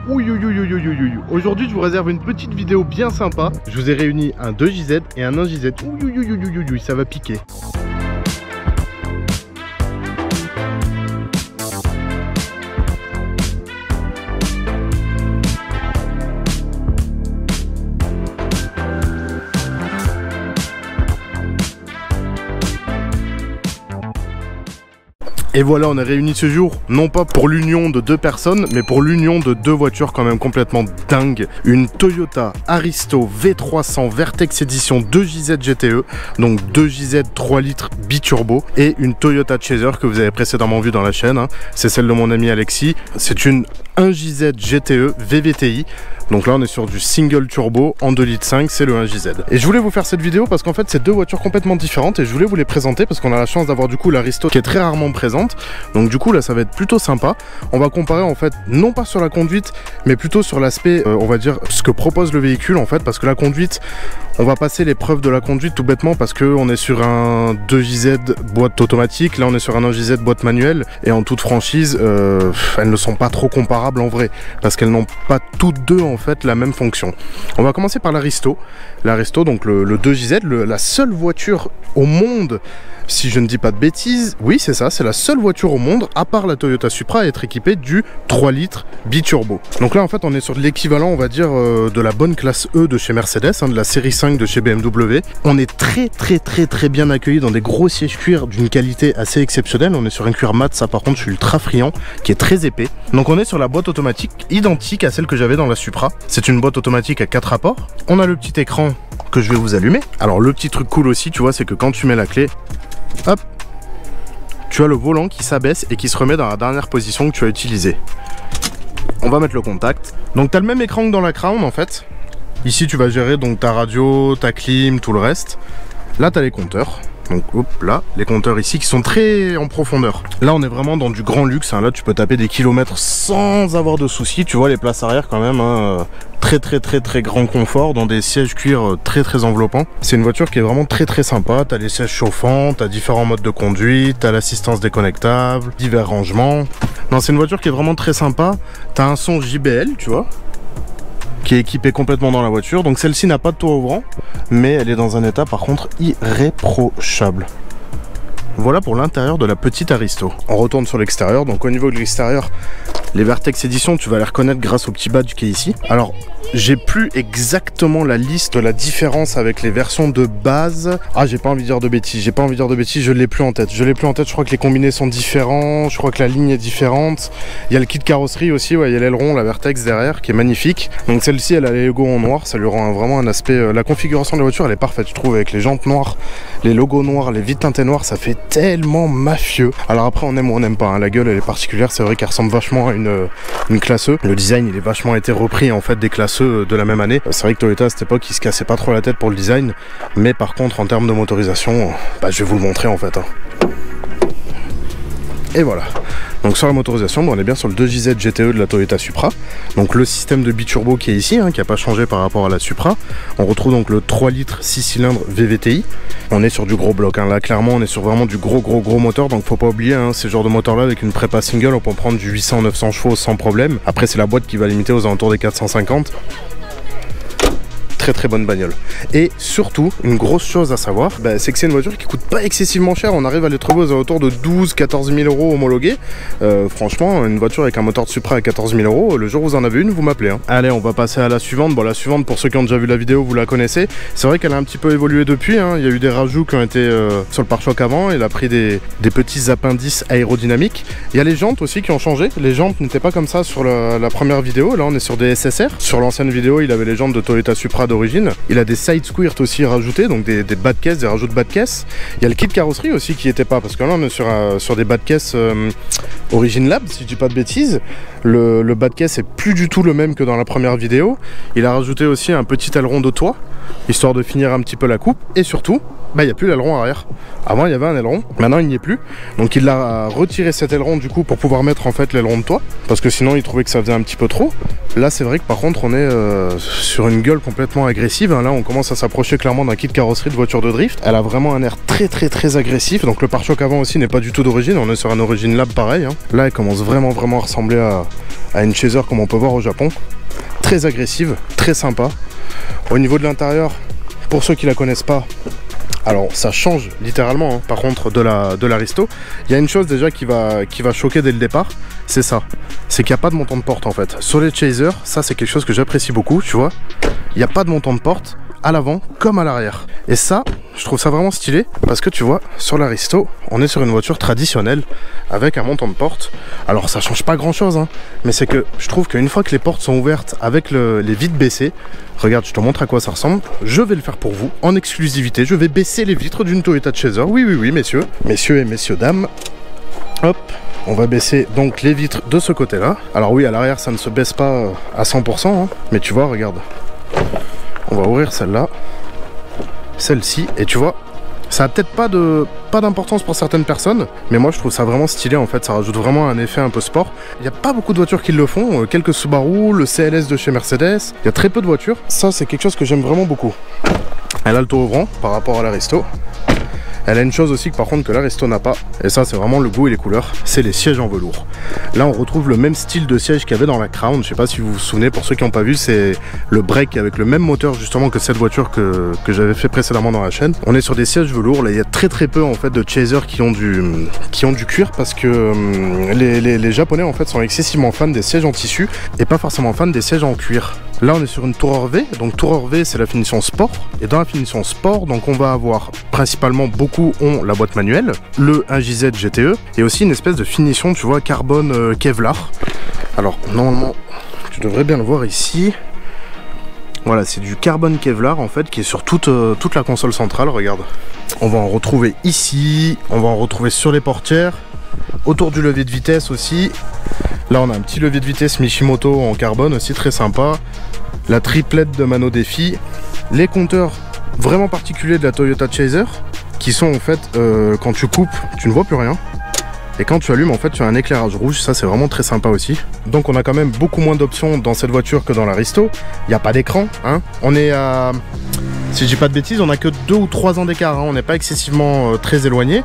Aujourd'hui je vous réserve une petite vidéo bien sympa. Je vous ai réuni un 2JZ et un 1JZ. Ça va piquer. Et voilà, on est réunis ce jour, non pas pour l'union de deux personnes, mais pour l'union de deux voitures quand même complètement dingues. Une Toyota Aristo V300 Vertex Edition 2JZ GTE, donc 2JZ 3 litres biturbo, et une Toyota Chaser que vous avez précédemment vu dans la chaîne, hein. C'est celle de mon ami Alexis. C'est une 1JZ GTE VVTi. Donc là on est sur du single turbo en 2,5 litres, c'est le 1JZ. Et je voulais vous faire cette vidéo parce qu'en fait c'est deux voitures complètement différentes et je voulais vous les présenter parce qu'on a la chance d'avoir du coup l'Aristo qui est très rarement présente. Donc du coup là ça va être plutôt sympa. On va comparer en fait non pas sur la conduite mais plutôt sur l'aspect on va dire ce que propose le véhicule en fait, parce que la conduite on va passer l'épreuve de la conduite tout bêtement parce que on est sur un 2JZ boîte automatique, là on est sur un 1JZ boîte manuelle et en toute franchise elles ne sont pas trop comparables en vrai parce qu'elles n'ont pas toutes deux en fait la même fonction. On va commencer par l'Aristo. L'Aristo, donc le 2JZ, la seule voiture au monde, si je ne dis pas de bêtises, oui c'est ça, c'est la seule voiture au monde, à part la Toyota Supra, à être équipée du 3 litres biturbo. Donc là en fait on est sur l'équivalent on va dire de la bonne classe E de chez Mercedes, hein, de la série 5 de chez BMW. On est très bien accueillis dans des gros sièges cuir d'une qualité assez exceptionnelle. On est sur un cuir mat, ça par contre je suis ultra friand, qui est très épais. Donc on est sur la boîte automatique identique à celle que j'avais dans la Supra. C'est une boîte automatique à 4 rapports. On a le petit écran que je vais vous allumer. Alors le petit truc cool aussi tu vois, c'est que quand tu mets la clé, hop, tu as le volant qui s'abaisse et qui se remet dans la dernière position que tu as utilisée. On va mettre le contact. Donc tu as le même écran que dans la Crown en fait. Ici tu vas gérer donc ta radio, ta clim, tout le reste. Là tu as les compteurs. Donc hop là, les compteurs ici qui sont très en profondeur. Là on est vraiment dans du grand luxe, hein. Là tu peux taper des kilomètres sans avoir de soucis. Tu vois les places arrière quand même, hein. Très grand confort dans des sièges cuir très enveloppants. C'est une voiture qui est vraiment très sympa. T'as les sièges chauffants, t'as différents modes de conduite, t'as l'assistance déconnectable, divers rangements. Non, c'est une voiture qui est vraiment très sympa. T'as un son JBL, tu vois, qui est équipé complètement dans la voiture. Donc celle-ci n'a pas de toit ouvrant, mais elle est dans un état par contre irréprochable. Voilà pour l'intérieur de la petite Aristo. On retourne sur l'extérieur. Donc au niveau de l'extérieur, les Vertex Edition, tu vas les reconnaître grâce au petit badge qui est ici. Alors j'ai plus exactement la liste de la différence avec les versions de base. Ah, j'ai pas envie de dire de bêtises, je l'ai plus en tête. Je crois que les combinés sont différents, je crois que la ligne est différente. Il y a le kit carrosserie aussi, ouais, il y a l'aileron, la Vertex derrière qui est magnifique. Donc celle-ci elle a les logos en noir, ça lui rend vraiment un aspect. La configuration de la voiture elle est parfaite, je trouve, avec les jantes noires, les logos noirs, les vitres teintées noires, ça fait tellement mafieux. Alors après on aime ou on n'aime pas, hein. La gueule elle est particulière, c'est vrai qu'elle ressemble vachement à une classe E. Le design il est vachement été repris en fait des classes E de la même année. C'est vrai que Toyota à cette époque il se cassait pas trop la tête pour le design, mais par contre en termes de motorisation, bah, je vais vous le montrer en fait, hein. Et voilà. Donc sur la motorisation, on est bien sur le 2JZ GTE de la Toyota Supra. Donc le système de biturbo qui est ici, hein, qui n'a pas changé par rapport à la Supra. On retrouve donc le 3 litres 6 cylindres VVTi. On est sur du gros bloc, hein. Là clairement on est sur vraiment du gros moteur. Donc faut pas oublier, hein, ces genres de moteurs là avec une prépa single on peut prendre du 800-900 chevaux sans problème. Après c'est la boîte qui va limiter aux alentours des 450. Très bonne bagnole. Et surtout une grosse chose à savoir, bah, c'est que c'est une voiture qui coûte pas excessivement cher. On arrive à les trouver aux alentours de 12-14 000 euros homologués. Franchement une voiture avec un moteur de Supra à 14 000 euros, le jour où vous en avez une vous m'appelez, hein. Allez on va passer à la suivante. Bon la suivante pour ceux qui ont déjà vu la vidéo vous la connaissez. C'est vrai qu'elle a un petit peu évolué depuis, hein. Il y a eu des rajouts qui ont été sur le pare-choc avant. Il a pris des petits appendices aérodynamiques. Il y a les jantes aussi qui ont changé. Les jantes n'étaient pas comme ça sur la première vidéo. Là on est sur des SSR. Sur l'ancienne vidéo il avait les jantes de Toyota Supra d'origine. Il a des side squirt aussi rajoutés, donc des bas de caisse, des rajouts de bas de caisse. Il y a le kit carrosserie aussi qui était pas, parce que là on est sur des bas de caisse Origin Lab si je dis pas de bêtises. Le bas de caisse est plus du tout le même que dans la première vidéo. Il a rajouté aussi un petit aileron de toit, histoire de finir un petit peu la coupe. Et surtout, bah, il n'y a plus l'aileron arrière. Avant il y avait un aileron, maintenant il n'y est plus. Donc il a retiré cet aileron du coup pour pouvoir mettre en fait l'aileron de toit, parce que sinon il trouvait que ça faisait un petit peu trop. Là c'est vrai que par contre on est sur une gueule complètement agressive, hein. Là on commence à s'approcher clairement d'un kit carrosserie de voiture de drift. Elle a vraiment un air très agressif. Donc le pare-choc avant aussi n'est pas du tout d'origine, on est sur un Origin Lab pareil, hein. Là elle commence vraiment à ressembler à une chaser comme on peut voir au Japon. Très agressive, très sympa. Au niveau de l'intérieur, pour ceux qui la connaissent pas, alors ça change littéralement, hein, par contre de l'Aristo. Il y a une chose déjà qui va choquer dès le départ, c'est ça. C'est qu'il n'y a pas de montant de porte en fait. Sur les Chaser, ça c'est quelque chose que j'apprécie beaucoup, tu vois. Il n'y a pas de montant de porte à l'avant comme à l'arrière. Et ça, je trouve ça vraiment stylé parce que tu vois, sur l'Aristo, on est sur une voiture traditionnelle avec un montant de porte. Alors ça change pas grand chose, hein, mais c'est que je trouve qu'une fois que les portes sont ouvertes avec les vitres baissées, regarde, je te montre à quoi ça ressemble. Je vais le faire pour vous en exclusivité. Je vais baisser les vitres d'une Toyota Chaser. Oui, oui, oui, messieurs et messieurs dames. Hop, on va baisser donc les vitres de ce côté-là. Alors oui, à l'arrière, ça ne se baisse pas à 100%, hein, mais tu vois, regarde. On va ouvrir celle-là, celle-ci, et tu vois, ça a peut-être pas d'importance pour certaines personnes, mais moi je trouve ça vraiment stylé en fait, ça rajoute vraiment un effet un peu sport. Il n'y a pas beaucoup de voitures qui le font, quelques Subaru, le CLS de chez Mercedes, il y a très peu de voitures. Ça c'est quelque chose que j'aime vraiment beaucoup. Elle a le toit ouvrant par rapport à l'Aristo. Elle a une chose aussi que par contre que l'Aristo n'a pas, et ça c'est vraiment le goût et les couleurs, c'est les sièges en velours. Là on retrouve le même style de siège qu'il y avait dans la Crown, je sais pas si vous vous souvenez, pour ceux qui n'ont pas vu, c'est le break avec le même moteur justement que cette voiture que j'avais fait précédemment dans la chaîne. On est sur des sièges velours, là il y a très peu en fait de Chaser qui ont du cuir parce que les Japonais en fait sont excessivement fans des sièges en tissu et pas forcément fans des sièges en cuir. Là on est sur une Tourer V, donc Tourer V c'est la finition sport, et dans la finition sport donc on va avoir principalement beaucoup ont la boîte manuelle, le 1JZ GTE et aussi une espèce de finition tu vois carbone Kevlar. Alors normalement tu devrais bien le voir ici. Voilà, c'est du carbone Kevlar en fait qui est sur toute la console centrale, regarde. On va en retrouver ici, on va en retrouver sur les portières, autour du levier de vitesse aussi. Là on a un petit levier de vitesse Mishimoto en carbone aussi très sympa. La triplette de Mano Défi. Les compteurs vraiment particuliers de la Toyota Chaser qui sont en fait quand tu coupes tu ne vois plus rien. Et quand tu allumes en fait tu as un éclairage rouge, ça c'est vraiment très sympa aussi. Donc on a quand même beaucoup moins d'options dans cette voiture que dans l'Aristo. Il n'y a pas d'écran, hein. On est à... Si je dis pas de bêtises, on a que 2 ou 3 ans d'écart, hein. On n'est pas excessivement très éloigné.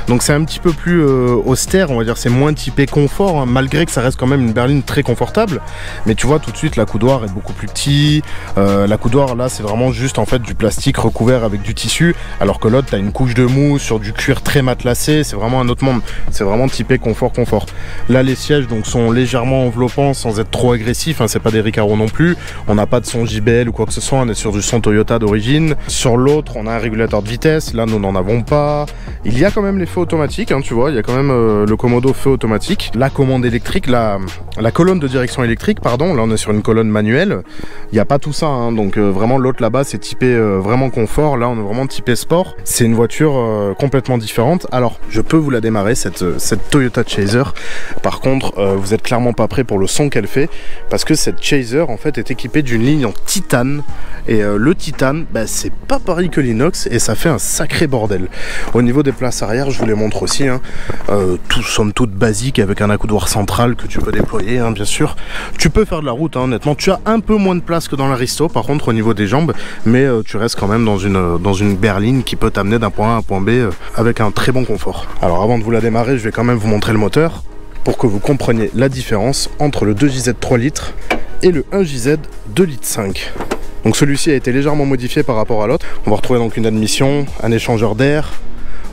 Donc c'est un petit peu plus austère, on va dire, c'est moins typé confort, hein, malgré que ça reste quand même une berline très confortable. Mais tu vois tout de suite, la coudoir est beaucoup plus petit. La coudoir là, c'est vraiment juste en fait du plastique recouvert avec du tissu, alors que l'autre, tu as une couche de mousse sur du cuir très matelassé. C'est vraiment un autre monde. C'est vraiment typé confort. Là, les sièges donc sont légèrement enveloppants sans être trop agressifs, hein, c'est pas des Recaro non plus. On n'a pas de son JBL ou quoi que ce soit, on est sur du son Toyota d'origine. Sur l'autre on a un régulateur de vitesse, là nous n'en avons pas. Il y a quand même les feux automatiques, hein, tu vois, il y a quand même le Komodo feu automatique. La commande électrique, la colonne de direction électrique, pardon, là on est sur une colonne manuelle. Il n'y a pas tout ça, hein, donc vraiment l'autre là-bas c'est typé vraiment confort, là on est vraiment typé sport. C'est une voiture complètement différente. Alors je peux vous la démarrer cette Toyota Chaser. Par contre vous êtes clairement pas prêt pour le son qu'elle fait, parce que cette Chaser en fait est équipée d'une ligne en titane. Et le titane, bah, c'est pas pareil que l'inox et ça fait un sacré bordel. Au niveau des places arrière, je vous les montre aussi, hein. Tout somme toute basique avec un accoudoir central que tu peux déployer, hein, bien sûr. Tu peux faire de la route, hein, honnêtement. Tu as un peu moins de place que dans l'Aristo par contre au niveau des jambes, mais tu restes quand même dans une berline qui peut t'amener d'un point A à un point B avec un très bon confort. Alors avant de vous la démarrer, je vais quand même vous montrer le moteur pour que vous compreniez la différence entre le 2JZ 3 litres et le 1JZ 2 litres 5. Donc celui-ci a été légèrement modifié par rapport à l'autre. On va retrouver donc une admission, un échangeur d'air.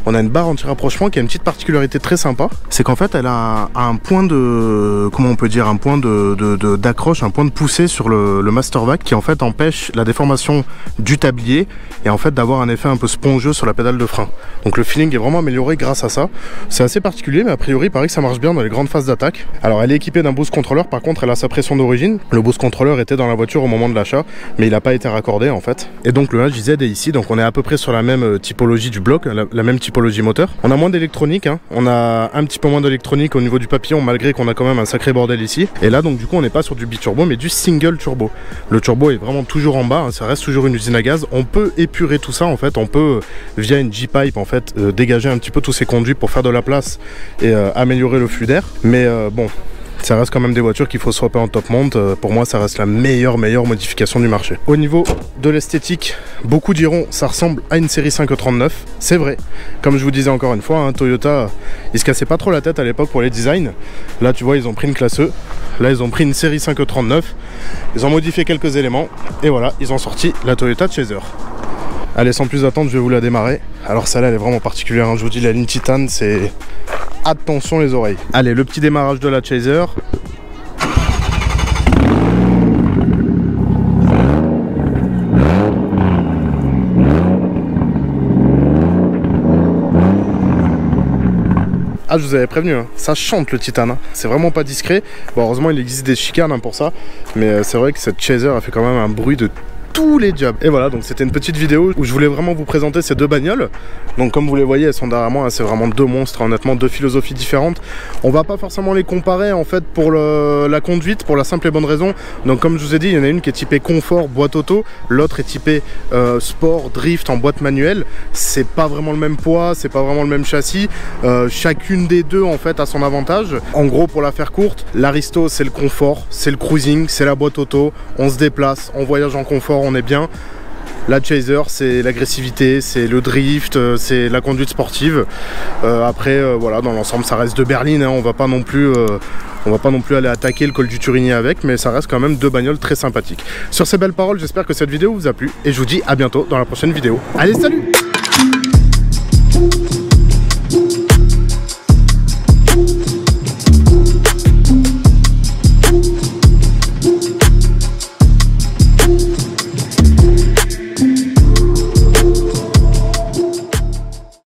On a une barre anti-rapprochement qui a une petite particularité très sympa. C'est qu'en fait elle a un point de... Comment on peut dire, un point d'accroche, un point de poussée sur le master vac qui en fait empêche la déformation du tablier et en fait d'avoir un effet un peu spongieux sur la pédale de frein. Donc le feeling est vraiment amélioré grâce à ça. C'est assez particulier mais a priori il paraît que ça marche bien dans les grandes phases d'attaque. Alors elle est équipée d'un boost controller, par contre elle a sa pression d'origine. Le boost controller était dans la voiture au moment de l'achat mais il n'a pas été raccordé en fait. Et donc le 1JZ est ici, donc on est à peu près sur la même typologie du bloc, la même typologie moteur. On a moins d'électronique, hein. On a un petit peu moins d'électronique au niveau du papillon malgré qu'on a quand même un sacré bordel ici. Et là donc du coup on n'est pas sur du biturbo mais du single turbo. Le turbo est vraiment toujours en bas, hein. Ça reste toujours une usine à gaz. On peut épurer tout ça en fait, on peut via une G-pipe en fait dégager un petit peu tous ces conduits pour faire de la place et améliorer le flux d'air. Mais bon, Ça reste quand même des voitures qu'il faut swapper en top monte. Pour moi, ça reste la meilleure modification du marché. Au niveau de l'esthétique, beaucoup diront ça ressemble à une série 539. C'est vrai. Comme je vous disais encore une fois, hein, Toyota, ils se cassaient pas trop la tête à l'époque pour les designs. Là, tu vois, ils ont pris une classe E. Là, ils ont pris une série 539. Ils ont modifié quelques éléments. Et voilà, ils ont sorti la Toyota Chaser. Allez, sans plus attendre, je vais vous la démarrer. Alors celle-là, elle est vraiment particulière, hein. Je vous dis, la ligne titane, c'est... Attention les oreilles. Allez, le petit démarrage de la Chaser. Ah, je vous avais prévenu, hein. Ça chante le titane, hein. C'est vraiment pas discret. Bon, heureusement, il existe des chicanes, hein, pour ça. Mais c'est vrai que cette Chaser a fait quand même un bruit de tous les diables. Et voilà, donc c'était une petite vidéo où je voulais vraiment vous présenter ces deux bagnoles. Donc comme vous les voyez, elles sont derrière moi, hein, c'est vraiment deux monstres, honnêtement, deux philosophies différentes. On va pas forcément les comparer en fait pour la conduite, pour la simple et bonne raison. Donc comme je vous ai dit, il y en a une qui est typée confort, boîte auto, l'autre est typée sport, drift en boîte manuelle. C'est pas vraiment le même poids, c'est pas vraiment le même châssis. Chacune des deux en fait a son avantage. En gros, pour la faire courte, l'Aristo c'est le confort, c'est le cruising, c'est la boîte auto, on se déplace, on voyage en confort, on est bien. La Chaser, c'est l'agressivité, c'est le drift, c'est la conduite sportive. Après, voilà, dans l'ensemble, ça reste deux berlines, hein. On va pas non plus aller attaquer le col du Turini avec, mais ça reste quand même deux bagnoles très sympathiques. Sur ces belles paroles, j'espère que cette vidéo vous a plu et je vous dis à bientôt dans la prochaine vidéo. Allez, salut!